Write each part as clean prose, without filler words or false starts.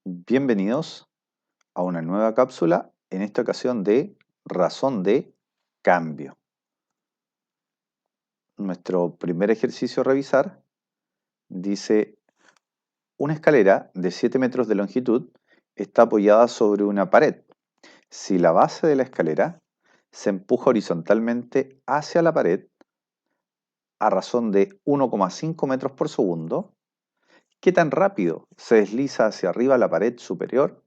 Bienvenidos a una nueva cápsula, en esta ocasión de razón de cambio. Nuestro primer ejercicio a revisar dice: una escalera de 7 metros de longitud está apoyada sobre una pared. Si la base de la escalera se empuja horizontalmente hacia la pared a razón de 1,5 metros por segundo, ¿qué tan rápido se desliza hacia arriba la pared superior,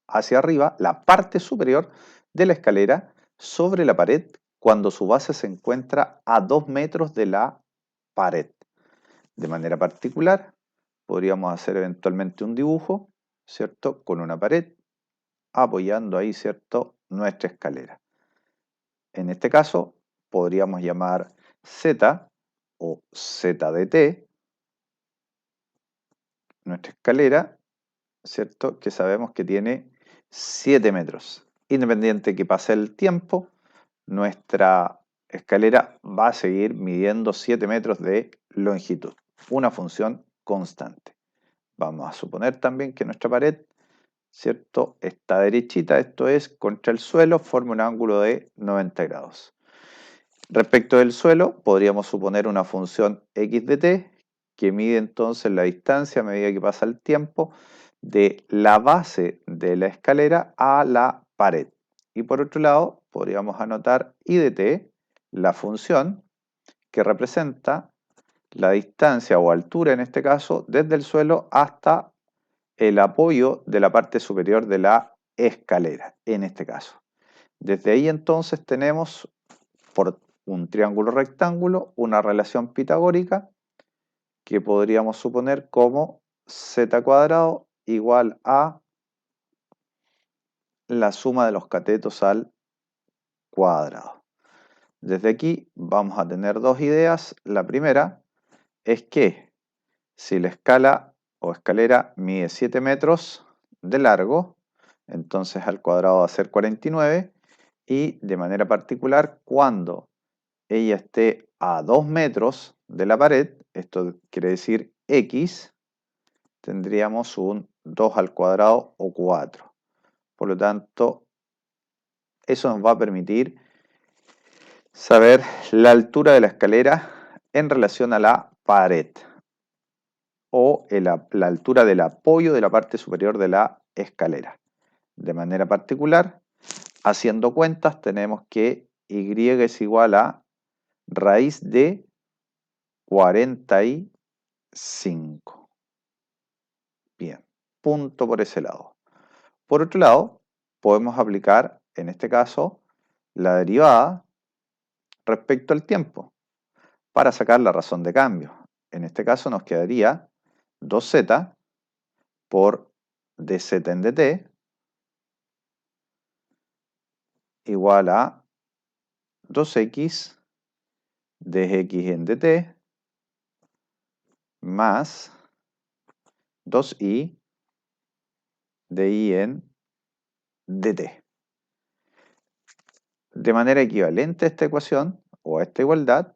hacia arriba la parte superior de la escalera sobre la pared cuando su base se encuentra a 2 metros de la pared? De manera particular, podríamos hacer eventualmente un dibujo, ¿cierto? Con una pared apoyando ahí, ¿cierto? Nuestra escalera. En este caso, podríamos llamar Z o Z de T nuestra escalera, ¿cierto? Que sabemos que tiene 7 metros. Independiente que pase el tiempo, nuestra escalera va a seguir midiendo 7 metros de longitud, una función constante. Vamos a suponer también que nuestra pared, ¿cierto?, está derechita, esto es, contra el suelo, forma un ángulo de 90 grados. Respecto del suelo, podríamos suponer una función x de t, que mide entonces la distancia a medida que pasa el tiempo de la base de la escalera a la pared. Y por otro lado, podríamos anotar y de t, la función que representa la distancia o altura, en este caso, desde el suelo hasta el apoyo de la parte superior de la escalera, en este caso. Desde ahí entonces tenemos, por un triángulo rectángulo, una relación pitagórica que podríamos suponer como z cuadrado igual a la suma de los catetos al cuadrado. Desde aquí vamos a tener dos ideas. La primera es que si la escala o escalera mide 7 metros de largo, entonces al cuadrado va a ser 49, y de manera particular cuando ella esté a 2 metros de la pared, esto quiere decir x, tendríamos un 2 al cuadrado o 4. Por lo tanto, eso nos va a permitir saber la altura de la escalera en relación a la pared o la altura del apoyo de la parte superior de la escalera. De manera particular, haciendo cuentas, tenemos que y es igual a raíz de 45. Bien, punto por ese lado. Por otro lado, podemos aplicar, en este caso, la derivada respecto al tiempo para sacar la razón de cambio. En este caso nos quedaría 2z por dz en dt igual a 2x dx en dt más 2y dy en dt. De manera equivalente a esta ecuación o a esta igualdad,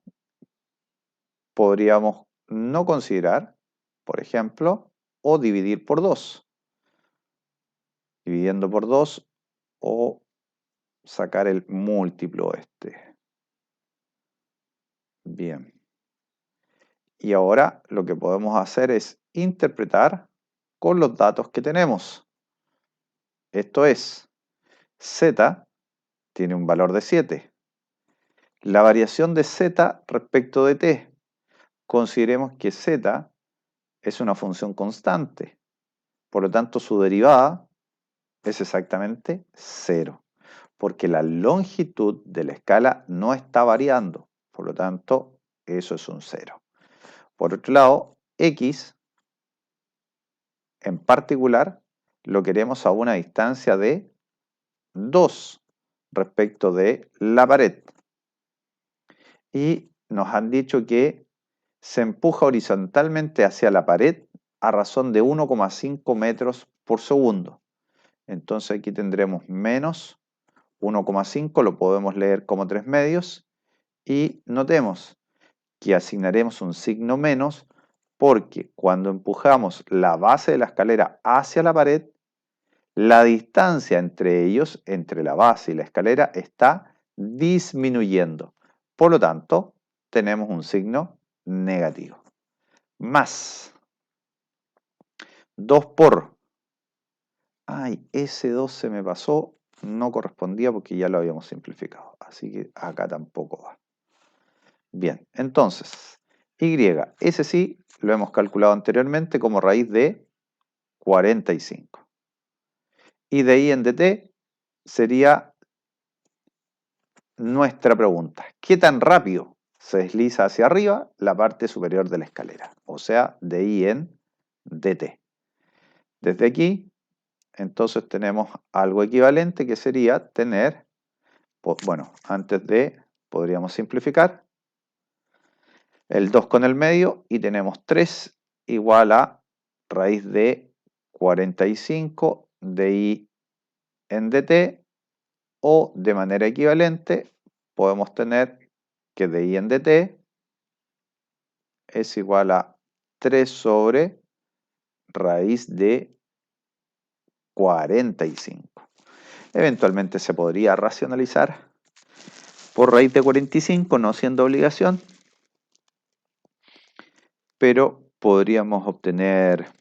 podríamos no considerar, por ejemplo, o dividir por 2. Dividiendo por 2 o sacar el múltiplo este. Bien. Y ahora lo que podemos hacer es interpretar con los datos que tenemos. Esto es, z tiene un valor de 7. La variación de z respecto de t. Consideremos que z es una función constante. Por lo tanto, su derivada es exactamente 0. Porque la longitud de la escala no está variando. Por lo tanto, eso es un 0. Por otro lado, x en particular lo queremos a una distancia de 2 respecto de la pared. Y nos han dicho que se empuja horizontalmente hacia la pared a razón de 1,5 metros por segundo. Entonces aquí tendremos menos 1,5, lo podemos leer como 3 medios, y notemos que asignaremos un signo menos Porque cuando empujamos la base de la escalera hacia la pared, la distancia entre ellos, entre la base y la escalera, está disminuyendo. Por lo tanto, tenemos un signo negativo. Más 2 por. Ay, ese 2 se me pasó, no correspondía porque ya lo habíamos simplificado. Así que acá tampoco va. Bien, entonces, y, ese sí lo hemos calculado anteriormente como raíz de 45. Y de I en dt sería nuestra pregunta. ¿Qué tan rápido se desliza hacia arriba la parte superior de la escalera? O sea, de I en dt. Desde aquí, entonces tenemos algo equivalente que sería tener, bueno, antes de, podríamos simplificar, el 2 con el medio y tenemos 3 igual a raíz de 45 de I en dt, o de manera equivalente podemos tener que de I en dt es igual a 3 sobre raíz de 45. Eventualmente se podría racionalizar por raíz de 45, no siendo obligación, pero podríamos obtener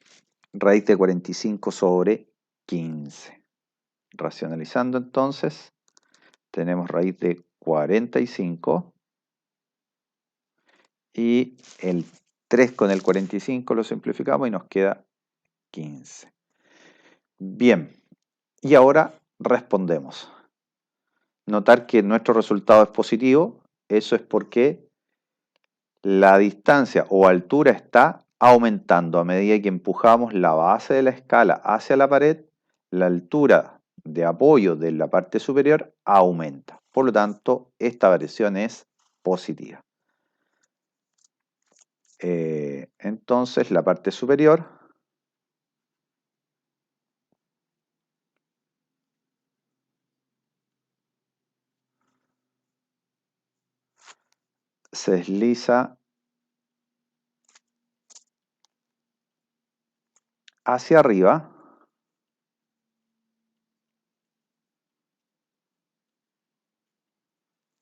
raíz de 45 sobre 15. Racionalizando entonces, tenemos raíz de 45 y el 3 con el 45 lo simplificamos y nos queda 15. Bien, y ahora respondemos. Notar que nuestro resultado es positivo, eso es porque la distancia o altura está aumentando a medida que empujamos la base de la escala hacia la pared, la altura de apoyo de la parte superior aumenta. Por lo tanto, esta variación es positiva. Entonces, la parte superior se desliza hacia arriba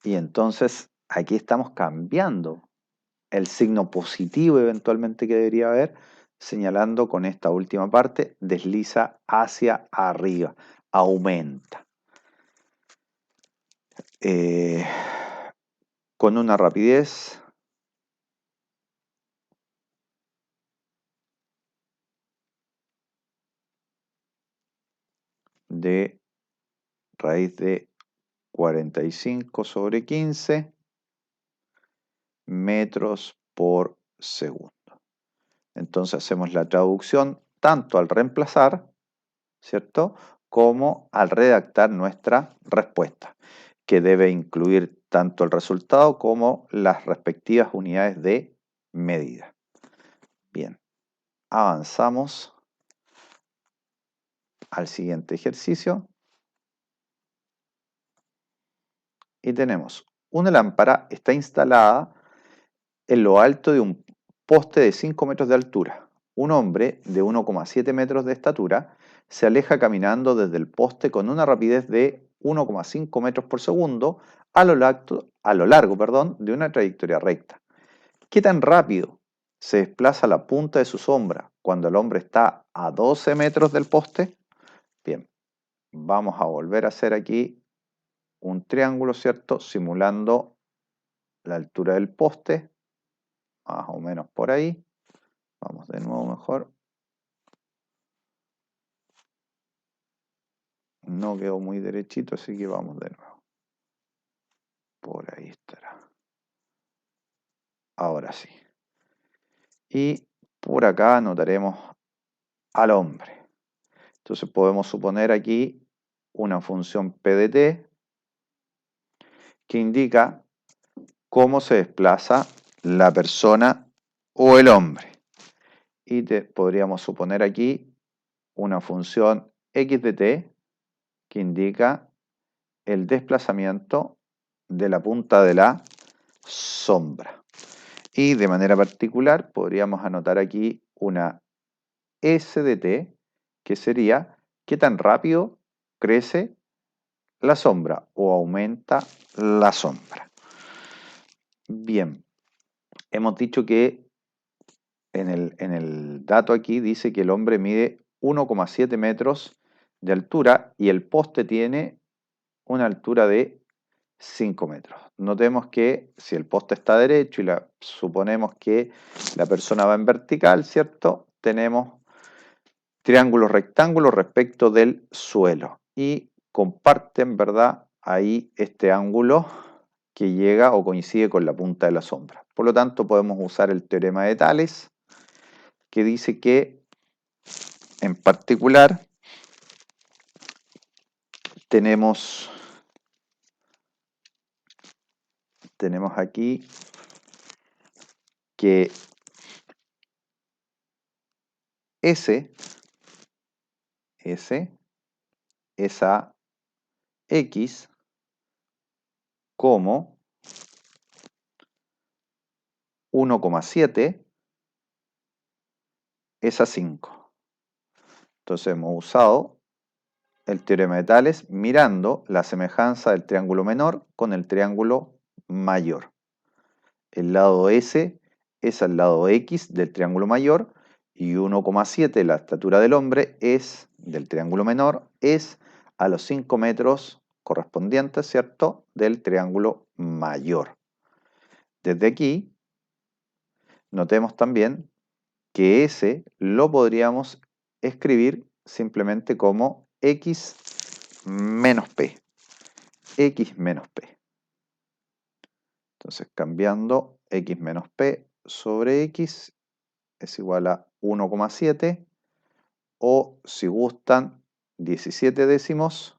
y entonces aquí estamos cambiando el signo positivo eventualmente que debería haber, señalando con esta última parte, desliza hacia arriba, aumenta. Con una rapidez de raíz de 45 sobre 15 metros por segundo. Entonces hacemos la traducción tanto al reemplazar, ¿cierto?, como al redactar nuestra respuesta, que debe incluir tanto el resultado como las respectivas unidades de medida. Bien, avanzamos al siguiente ejercicio y tenemos una lámpara está instalada en lo alto de un poste de 5 metros de altura. Un hombre de 1,7 metros de estatura se aleja caminando desde el poste con una rapidez de 1,5 metros por segundo a lo largo de una trayectoria recta. ¿Qué tan rápido se desplaza la punta de su sombra cuando el hombre está a 12 metros del poste? Bien, vamos a volver a hacer aquí un triángulo, ¿cierto? Simulando la altura del poste, más o menos por ahí. Vamos de nuevo mejor. No quedó muy derechito, así que vamos de nuevo. Por ahí estará. Ahora sí. Y por acá anotaremos al hombre. Entonces podemos suponer aquí una función p de t que indica cómo se desplaza la persona o el hombre. Y podríamos suponer aquí una función x de t que indica el desplazamiento de la punta de la sombra. Y de manera particular podríamos anotar aquí una S de t, que sería qué tan rápido crece la sombra o aumenta la sombra. Bien, hemos dicho que en el dato aquí dice que el hombre mide 1,7 metros de altura y el poste tiene una altura de 5 metros. Notemos que si el poste está derecho y suponemos que la persona va en vertical, ¿cierto? Tenemos triángulos rectángulos respecto del suelo y comparten, ¿verdad? Ahí este ángulo que llega o coincide con la punta de la sombra. Por lo tanto, podemos usar el teorema de Tales, que dice que en particular tenemos aquí que S es a X como 1,7 es a 5. Entonces hemos usado el teorema de Tales mirando la semejanza del triángulo menor con el triángulo mayor. El lado S es al lado X del triángulo mayor y 1,7, la estatura del hombre, es del triángulo menor, es a los 5 metros correspondientes, ¿cierto?, del triángulo mayor. Desde aquí, notemos también que S lo podríamos escribir simplemente como X menos P. X menos P. Entonces, cambiando X menos P sobre X es igual a 1,7 o, si gustan, 17 décimos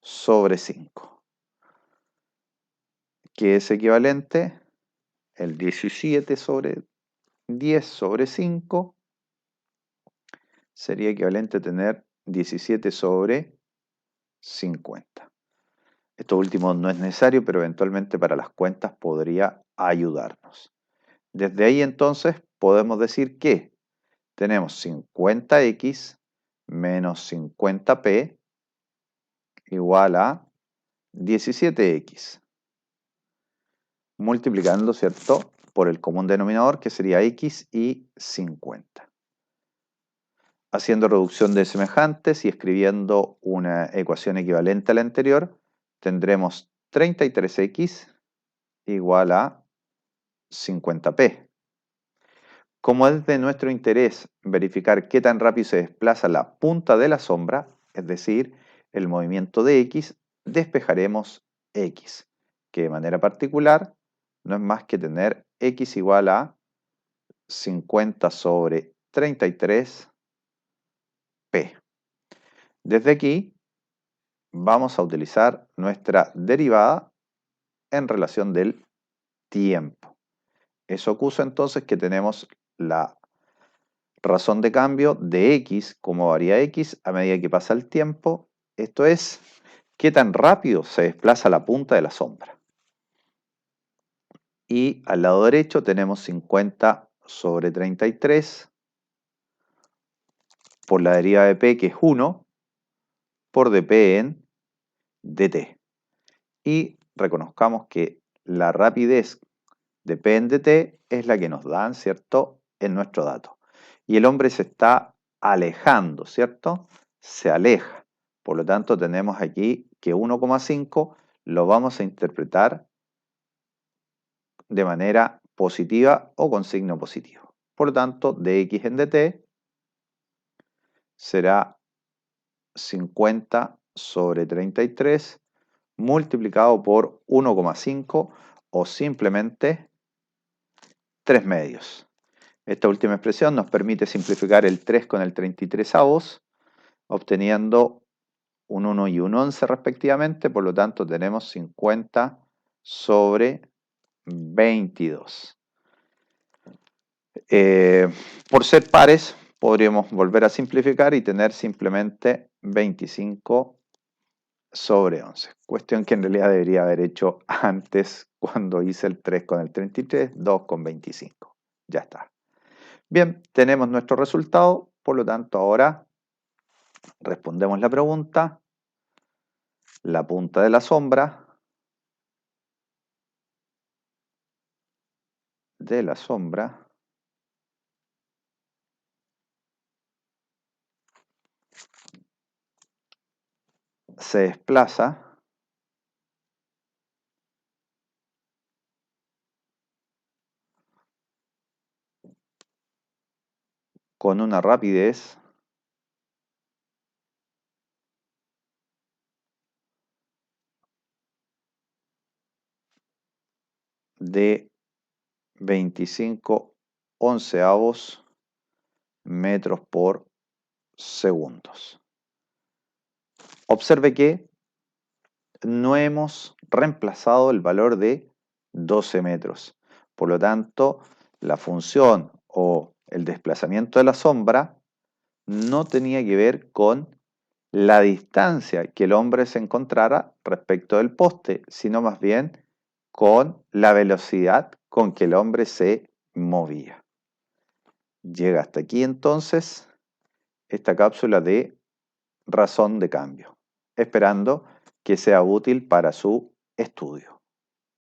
sobre 5, que es equivalente, el 17 sobre 10 sobre 5 sería equivalente a tener 17 sobre 50. Esto último no es necesario, pero eventualmente para las cuentas podría ayudarnos. Desde ahí entonces podemos decir que tenemos 50x menos 50p igual a 17x, multiplicando, ¿cierto?, por el común denominador, que sería x y 50. Haciendo reducción de semejantes y escribiendo una ecuación equivalente a la anterior, tendremos 33x igual a 50p. Como es de nuestro interés verificar qué tan rápido se desplaza la punta de la sombra, es decir, el movimiento de x, despejaremos x, que de manera particular no es más que tener x igual a 50 sobre 33p. Desde aquí vamos a utilizar nuestra derivada en relación del tiempo. Eso acusa entonces que tenemos la razón de cambio de x, como varía x a medida que pasa el tiempo. Esto es, qué tan rápido se desplaza la punta de la sombra. Y al lado derecho tenemos 50 sobre 33 por la derivada de p, que es 1, por dp en dt. Y reconozcamos que la rapidez de p en dt es la que nos dan, ¿cierto?, en nuestro dato. Y el hombre se está alejando, ¿cierto? Se aleja. Por lo tanto, tenemos aquí que 1,5 lo vamos a interpretar de manera positiva o con signo positivo. Por lo tanto, dx en dt será 50 sobre 33 multiplicado por 1,5 o simplemente 3 medios. Esta última expresión nos permite simplificar el 3 con el 33avos, obteniendo un 1 y un 11 respectivamente, por lo tanto tenemos 50 sobre 22. Por ser pares, podríamos volver a simplificar y tener simplemente 25 sobre 11. Cuestión que en realidad debería haber hecho antes cuando hice el 3 con el 33, 2 con 25. Ya está. Bien, tenemos nuestro resultado, por lo tanto ahora respondemos la pregunta. La punta de la sombra se desplaza con una rapidez de 25 onceavos metros por segundos. Observe que no hemos reemplazado el valor de 12 metros. Por lo tanto, la función o el desplazamiento de la sombra no tenía que ver con la distancia que el hombre se encontrara respecto del poste, sino más bien con la velocidad con que el hombre se movía. Llega hasta aquí entonces esta cápsula de razón de cambio, esperando que sea útil para su estudio.